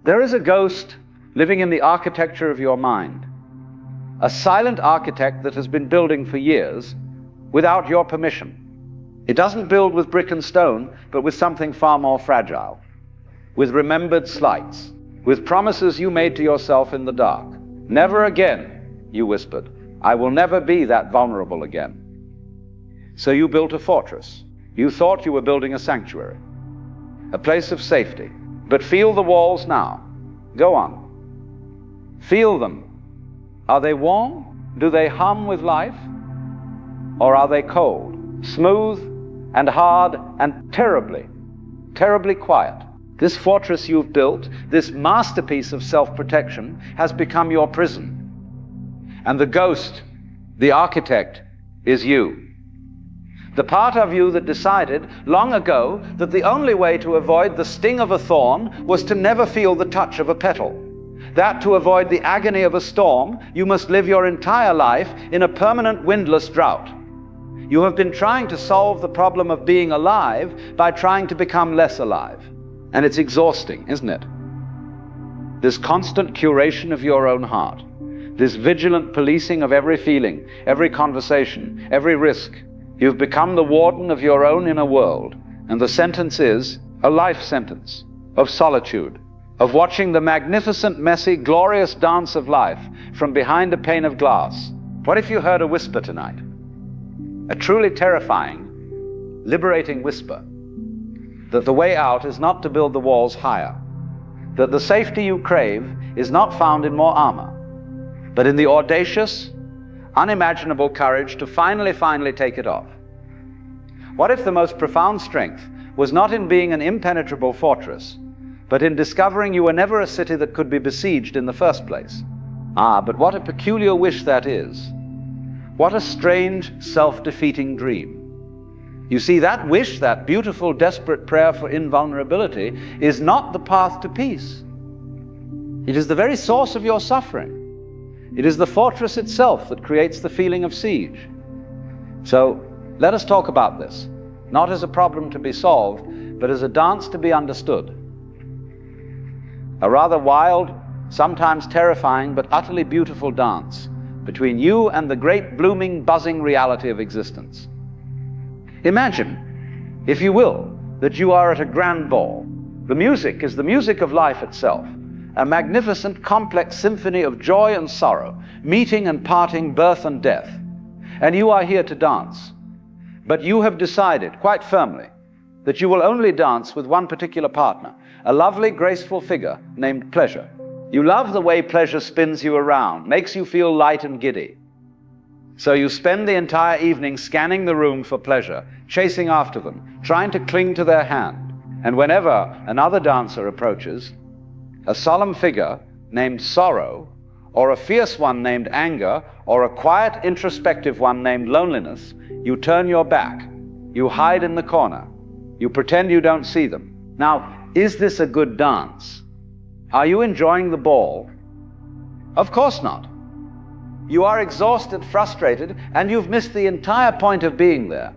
There is a ghost living in the architecture of your mind, a silent architect that has been building for years without your permission. It doesn't build with brick and stone, but with something far more fragile, with remembered slights, with promises you made to yourself in the dark. Never again, you whispered. I will never be that vulnerable again. So you built a fortress. You thought you were building a sanctuary, a place of safety. But feel the walls now. Go on. Feel them. Are they warm? Do they hum with life? Or are they cold, smooth and hard and terribly, terribly quiet? This fortress you've built, this masterpiece of self-protection, has become your prison. And the ghost, the architect, is you. The part of you that decided long ago that the only way to avoid the sting of a thorn was to never feel the touch of a petal. That to avoid the agony of a storm, you must live your entire life in a permanent windless drought. You have been trying to solve the problem of being alive by trying to become less alive. And it's exhausting, isn't it? This constant curation of your own heart, this vigilant policing of every feeling, every conversation, every risk. You've become the warden of your own inner world, and the sentence is a life sentence of solitude, of watching the magnificent, messy, glorious dance of life from behind a pane of glass. What if you heard a whisper tonight? A truly terrifying, liberating whisper, that the way out is not to build the walls higher, that the safety you crave is not found in more armor, but in the audacious, unimaginable courage to finally take it off. What if the most profound strength was not in being an impenetrable fortress, but in discovering you were never a city that could be besieged in the first place? Ah, but what a peculiar wish that is. What a strange, self-defeating dream. You see, that wish, that beautiful, desperate prayer for invulnerability, is not the path to peace. It is the very source of your suffering. It is the fortress itself that creates the feeling of siege. So let us talk about this, not as a problem to be solved, but as a dance to be understood. A rather wild, sometimes terrifying, but utterly beautiful dance between you and the great blooming, buzzing reality of existence. Imagine, if you will, that you are at a grand ball. The music is the music of life itself, a magnificent, complex symphony of joy and sorrow, meeting and parting, birth and death. And you are here to dance. But you have decided, quite firmly, that you will only dance with one particular partner, a lovely, graceful figure named pleasure. You love the way pleasure spins you around, makes you feel light and giddy. So you spend the entire evening scanning the room for pleasure, chasing after them, trying to cling to their hand. And whenever another dancer approaches, a solemn figure named sorrow, or a fierce one named anger, or a quiet, introspective one named loneliness, you turn your back, you hide in the corner, you pretend you don't see them. Now, is this a good dance? Are you enjoying the ball? Of course not. You are exhausted, frustrated, and you've missed the entire point of being there.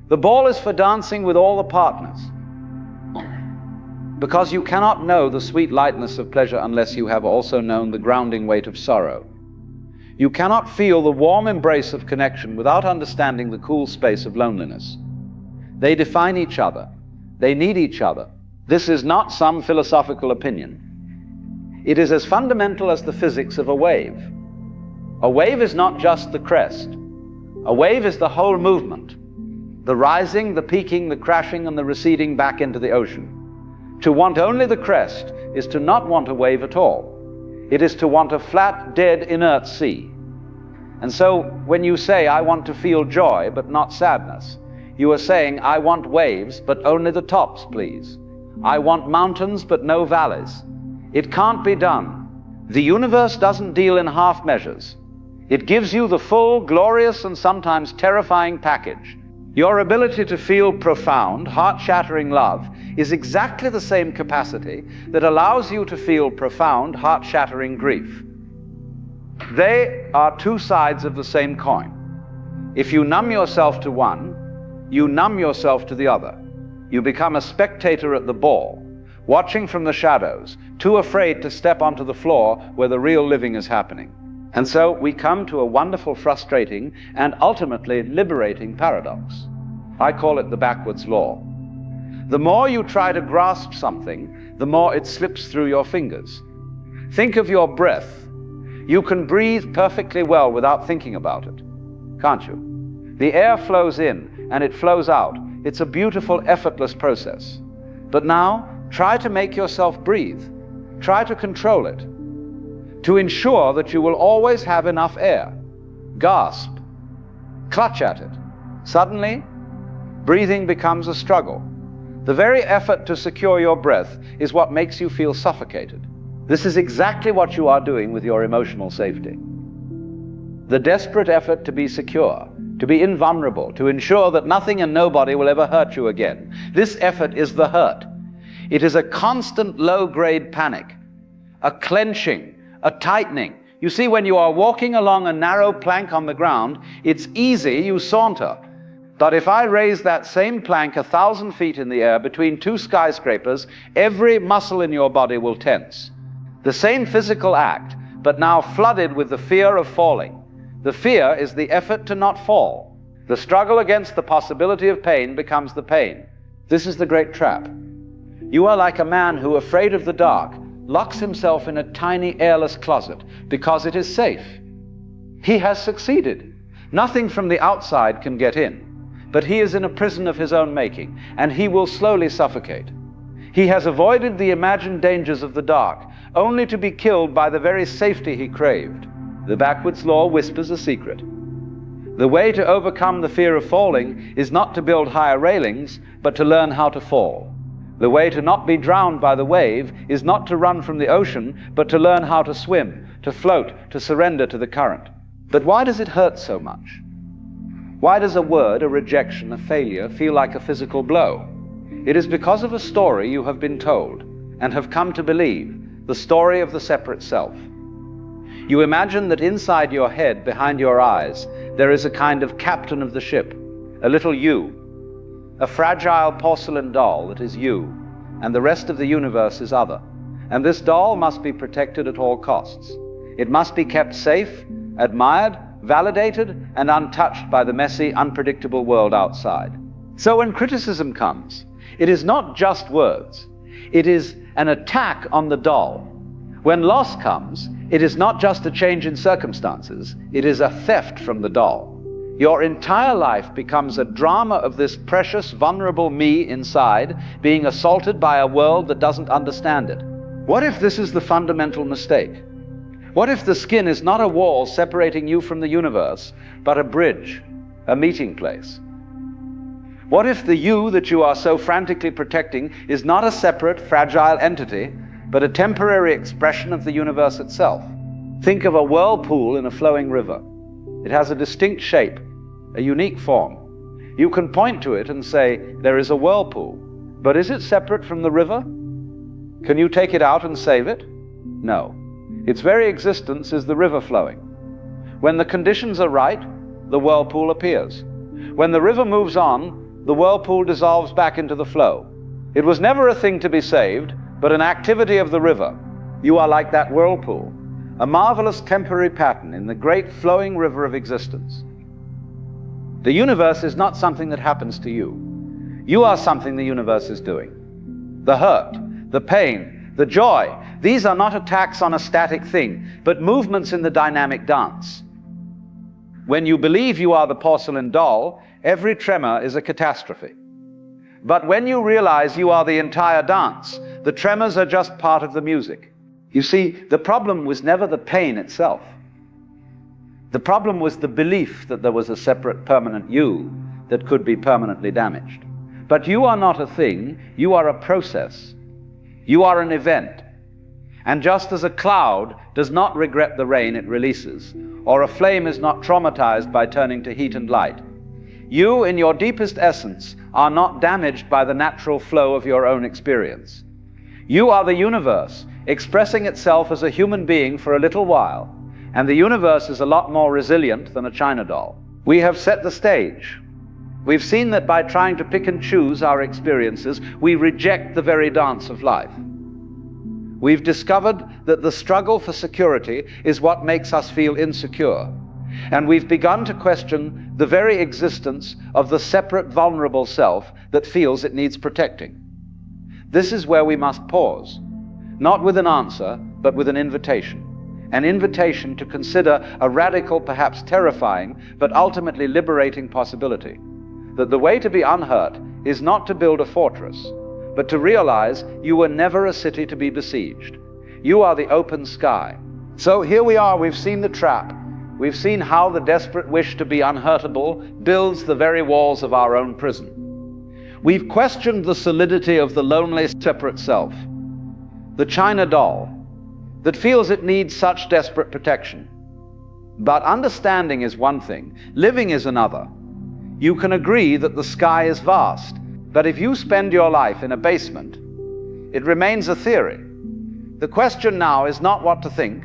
The ball is for dancing with all the partners, because you cannot know the sweet lightness of pleasure unless you have also known the grounding weight of sorrow. You cannot feel the warm embrace of connection without understanding the cool space of loneliness. They define each other. They need each other. This is not some philosophical opinion. It is as fundamental as the physics of a wave. A wave is not just the crest. A wave is the whole movement. The rising, the peaking, the crashing, and the receding back into the ocean. To want only the crest is to not want a wave at all. It is to want a flat, dead, inert sea. And so when you say, I want to feel joy but not sadness, you are saying, I want waves but only the tops, please. I want mountains but no valleys. It can't be done. The universe doesn't deal in half measures. It gives you the full, glorious, and sometimes terrifying package. Your ability to feel profound, heart-shattering love is exactly the same capacity that allows you to feel profound, heart-shattering grief. They are two sides of the same coin. If you numb yourself to one, you numb yourself to the other. You become a spectator at the ball, watching from the shadows, too afraid to step onto the floor where the real living is happening. And so we come to a wonderful, frustrating, and ultimately liberating paradox. I call it the backwards law. The more you try to grasp something, the more it slips through your fingers. Think of your breath. You can breathe perfectly well without thinking about it, can't you? The air flows in and it flows out. It's a beautiful, effortless process. But now, try to make yourself breathe. Try to control it, to ensure that you will always have enough air. Gasp. Clutch at it. Suddenly, breathing becomes a struggle. The very effort to secure your breath is what makes you feel suffocated. This is exactly what you are doing with your emotional safety. The desperate effort to be secure, to be invulnerable, to ensure that nothing and nobody will ever hurt you again. This effort is the hurt. It is a constant low-grade panic, a clenching, a tightening. You see, when you are walking along a narrow plank on the ground, it's easy, you saunter. But if I raise that same plank 1,000 feet in the air between two skyscrapers, every muscle in your body will tense. The same physical act, but now flooded with the fear of falling. The fear is the effort to not fall. The struggle against the possibility of pain becomes the pain. This is the great trap. You are like a man who, afraid of the dark, locks himself in a tiny airless closet because it is safe. He has succeeded. Nothing from the outside can get in. But he is in a prison of his own making, and he will slowly suffocate. He has avoided the imagined dangers of the dark, only to be killed by the very safety he craved. The backwards law whispers a secret. The way to overcome the fear of falling is not to build higher railings, but to learn how to fall. The way to not be drowned by the wave is not to run from the ocean, but to learn how to swim, to float, to surrender to the current. But why does it hurt so much? Why does a word, a rejection, a failure feel like a physical blow? It is because of a story you have been told and have come to believe, the story of the separate self. You imagine that inside your head, behind your eyes, there is a kind of captain of the ship, a little you, a fragile porcelain doll that is you, and the rest of the universe is other. And this doll must be protected at all costs. It must be kept safe, admired, validated, and untouched by the messy, unpredictable world outside. So when criticism comes, it is not just words. It is an attack on the doll. When loss comes, it is not just a change in circumstances. It is a theft from the doll. Your entire life becomes a drama of this precious, vulnerable me inside being assaulted by a world that doesn't understand it. What if this is the fundamental mistake? What if the skin is not a wall separating you from the universe, but a bridge, a meeting place? What if the you that you are so frantically protecting is not a separate, fragile entity, but a temporary expression of the universe itself? Think of a whirlpool in a flowing river. It has a distinct shape, a unique form. You can point to it and say, there is a whirlpool, but is it separate from the river? Can you take it out and save it? No. Its very existence is the river flowing. When the conditions are right, the whirlpool appears. When the river moves on, the whirlpool dissolves back into the flow. It was never a thing to be saved, but an activity of the river. You are like that whirlpool, a marvelous temporary pattern in the great flowing river of existence. The universe is not something that happens to you. You are something the universe is doing. The hurt, the pain, the joy, these are not attacks on a static thing, but movements in the dynamic dance. When you believe you are the porcelain doll, every tremor is a catastrophe. But when you realize you are the entire dance, the tremors are just part of the music. You see, the problem was never the pain itself. The problem was the belief that there was a separate permanent you that could be permanently damaged. But you are not a thing, you are a process. You are an event. And just as a cloud does not regret the rain it releases, or a flame is not traumatized by turning to heat and light, you, in your deepest essence, are not damaged by the natural flow of your own experience. You are the universe, expressing itself as a human being for a little while, and the universe is a lot more resilient than a China doll. We have set the stage. We've seen that by trying to pick and choose our experiences, we reject the very dance of life. We've discovered that the struggle for security is what makes us feel insecure. And we've begun to question the very existence of the separate, vulnerable self that feels it needs protecting. This is where we must pause, not with an answer, but with an invitation. An invitation to consider a radical, perhaps terrifying, but ultimately liberating possibility. That the way to be unhurt is not to build a fortress, but to realize you were never a city to be besieged. You are the open sky. So here we are, we've seen the trap. We've seen how the desperate wish to be unhurtable builds the very walls of our own prison. We've questioned the solidity of the lonely, separate self, the China doll, that feels it needs such desperate protection. But understanding is one thing, living is another. You can agree that the sky is vast, but if you spend your life in a basement, it remains a theory. The question now is not what to think,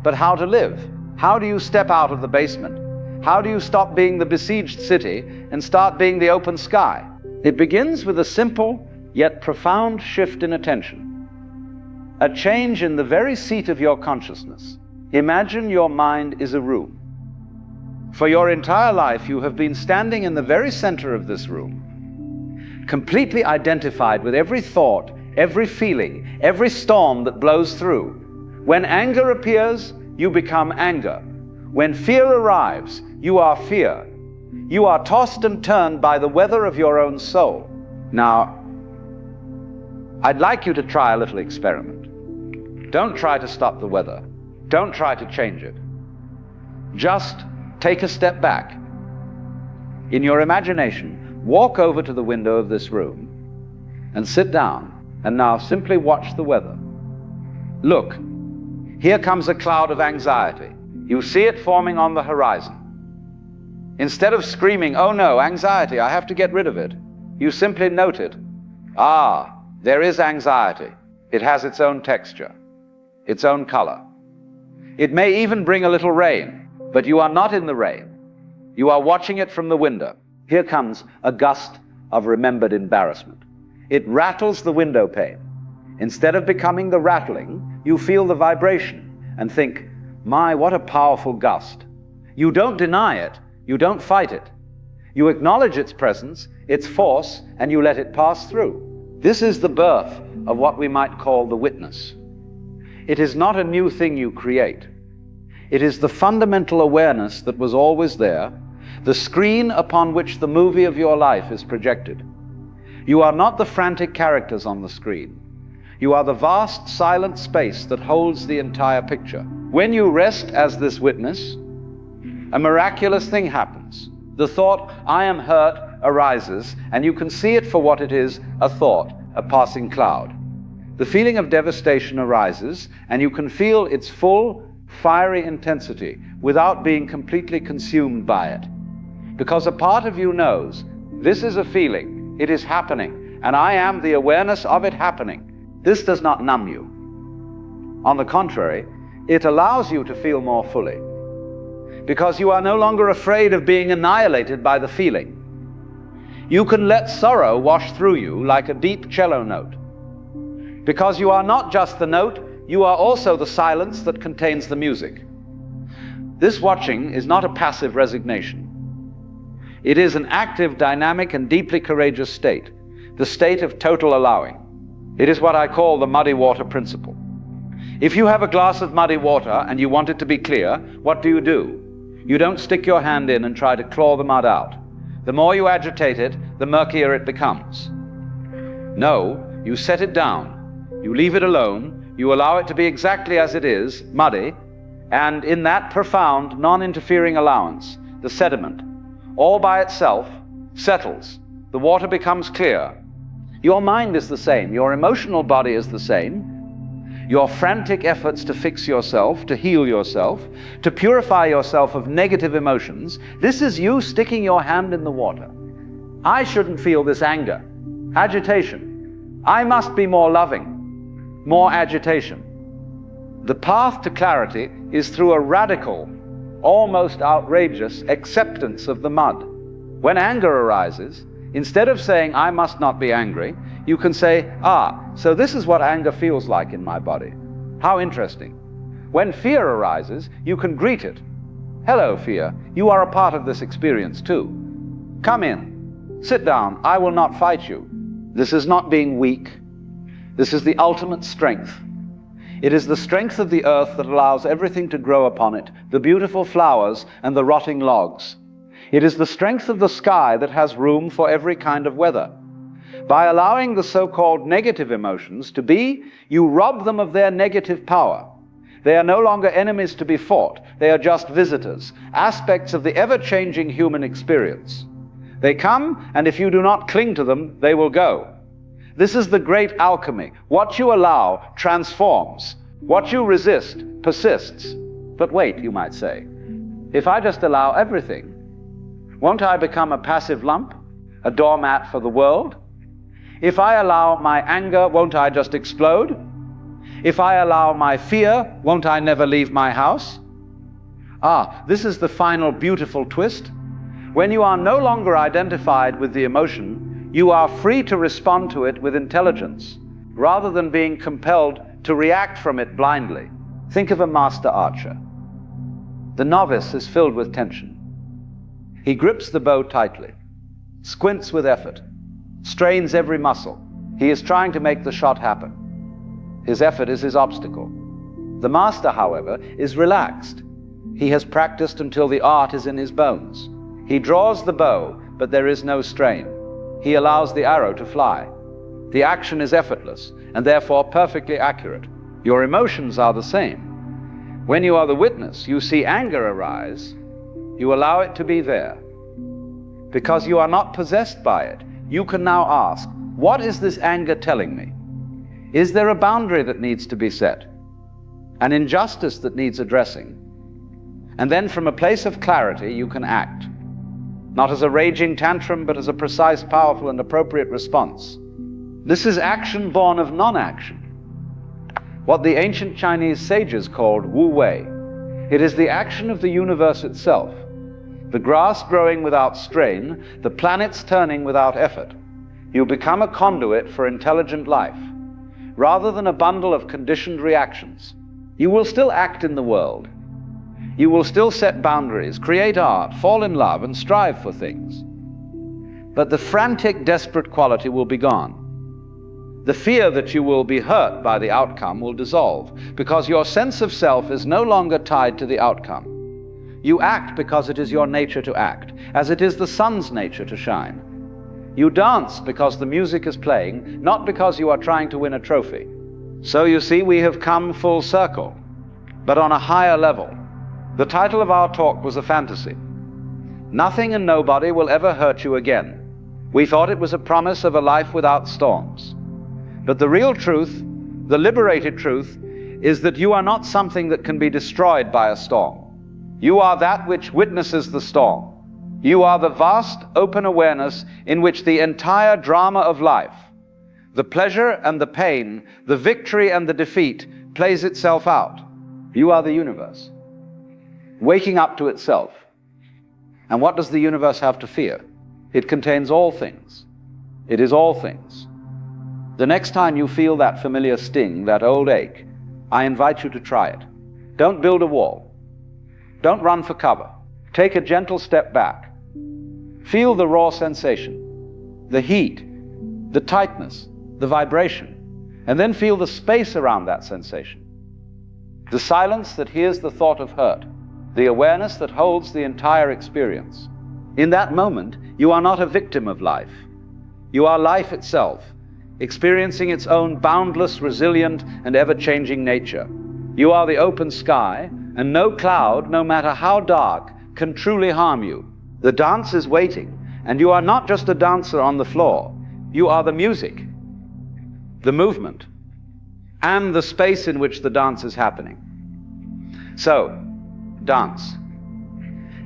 but how to live. How do you step out of the basement? How do you stop being the besieged city and start being the open sky? It begins with a simple yet profound shift in attention. A change in the very seat of your consciousness. Imagine your mind is a room. For your entire life, you have been standing in the very center of this room, completely identified with every thought, every feeling, every storm that blows through. When anger appears, you become anger. When fear arrives, you are fear. You are tossed and turned by the weather of your own soul. Now, I'd like you to try a little experiment. Don't try to stop the weather. Don't try to change it. Just take a step back. In your imagination, walk over to the window of this room and sit down, and now simply watch the weather. Look, here comes a cloud of anxiety. You see it forming on the horizon. Instead of screaming, "Oh no, anxiety, I have to get rid of it," you simply note it. Ah, there is anxiety. It has its own texture, its own color. It may even bring a little rain, but you are not in the rain. You are watching it from the window. Here comes a gust of remembered embarrassment. It rattles the window pane. Instead of becoming the rattling, you feel the vibration and think, "My, what a powerful gust." You don't deny it. You don't fight it. You acknowledge its presence, its force, and you let it pass through. This is the birth of what we might call the witness. It is not a new thing you create. It is the fundamental awareness that was always there, the screen upon which the movie of your life is projected. You are not the frantic characters on the screen. You are the vast, silent space that holds the entire picture. When you rest as this witness, a miraculous thing happens. The thought, "I am hurt," arises, and you can see it for what it is, a thought, a passing cloud. The feeling of devastation arises, and you can feel its full, fiery intensity without being completely consumed by it. Because a part of you knows, this is a feeling, it is happening, and I am the awareness of it happening. This does not numb you. On the contrary, it allows you to feel more fully, because you are no longer afraid of being annihilated by the feeling. You can let sorrow wash through you like a deep cello note, because you are not just the note, you are also the silence that contains the music. This watching is not a passive resignation. It is an active, dynamic, and deeply courageous state, the state of total allowing. It is what I call the muddy water principle. If you have a glass of muddy water and you want it to be clear, what do? You don't stick your hand in and try to claw the mud out. The more you agitate it, the murkier it becomes. No, you set it down. You leave it alone. You allow it to be exactly as it is, muddy, and in that profound, non-interfering allowance, the sediment, all by itself, settles. The water becomes clear. Your mind is the same. Your emotional body is the same. Your frantic efforts to fix yourself, to heal yourself, to purify yourself of negative emotions, this is you sticking your hand in the water. I shouldn't feel this anger, agitation. I must be more loving, more agitation. The path to clarity is through a radical, almost outrageous acceptance of the mud. When anger arises, instead of saying, I must not be angry, you can say, so this is what anger feels like in my body. How interesting. When fear arises, you can greet it. Hello, fear. You are a part of this experience too. Come in. Sit down. I will not fight you. This is not being weak. This is the ultimate strength. It is the strength of the earth that allows everything to grow upon it, the beautiful flowers and the rotting logs. It is the strength of the sky that has room for every kind of weather. By allowing the so-called negative emotions to be, you rob them of their negative power. They are no longer enemies to be fought. They are just visitors, aspects of the ever-changing human experience. They come, and if you do not cling to them, they will go. This is the great alchemy. What you allow transforms. What you resist persists. But wait, you might say, if I just allow everything, won't I become a passive lump, a doormat for the world? If I allow my anger, won't I just explode? If I allow my fear, won't I never leave my house? This is the final beautiful twist. When you are no longer identified with the emotion, you are free to respond to it with intelligence, rather than being compelled to react from it blindly. Think of a master archer. The novice is filled with tension. He grips the bow tightly, squints with effort, strains every muscle. He is trying to make the shot happen. His effort is his obstacle. The master, however, is relaxed. He has practiced until the art is in his bones. He draws the bow, but there is no strain. He allows the arrow to fly. The action is effortless, and therefore perfectly accurate. Your emotions are the same. When you are the witness, you see anger arise, you allow it to be there. Because you are not possessed by it, you can now ask, what is this anger telling me? Is there a boundary that needs to be set? An injustice that needs addressing? And then from a place of clarity, you can act. Not as a raging tantrum, but as a precise, powerful, and appropriate response. This is action born of non-action. What the ancient Chinese sages called Wu Wei. It is the action of the universe itself. The grass growing without strain, the planets turning without effort. You become a conduit for intelligent life, rather than a bundle of conditioned reactions. You will still act in the world. You will still set boundaries, create art, fall in love, and strive for things. But the frantic, desperate quality will be gone. The fear that you will be hurt by the outcome will dissolve, because your sense of self is no longer tied to the outcome. You act because it is your nature to act, as it is the sun's nature to shine. You dance because the music is playing, not because you are trying to win a trophy. So you see, we have come full circle, but on a higher level. The title of our talk was a fantasy. Nothing and nobody will ever hurt you again. We thought it was a promise of a life without storms. But the real truth, the liberated truth, is that you are not something that can be destroyed by a storm. You are that which witnesses the storm. You are the vast, open awareness in which the entire drama of life, the pleasure and the pain, the victory and the defeat, plays itself out. You are the universe, waking up to itself. And what does the universe have to fear? It contains all things. It is all things. The next time you feel that familiar sting, that old ache, I invite you to try it. Don't build a wall. Don't run for cover. Take a gentle step back. Feel the raw sensation, the heat, the tightness, the vibration, and then feel the space around that sensation. The silence that hears the thought of hurt, the awareness that holds the entire experience. In that moment, you are not a victim of life. You are life itself, experiencing its own boundless, resilient, and ever-changing nature. You are the open sky, and no cloud, no matter how dark, can truly harm you. The dance is waiting, and you are not just a dancer on the floor. You are the music, the movement, and the space in which the dance is happening. So, dance.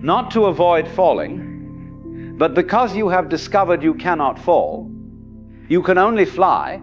Not to avoid falling, but because you have discovered you cannot fall, you can only fly,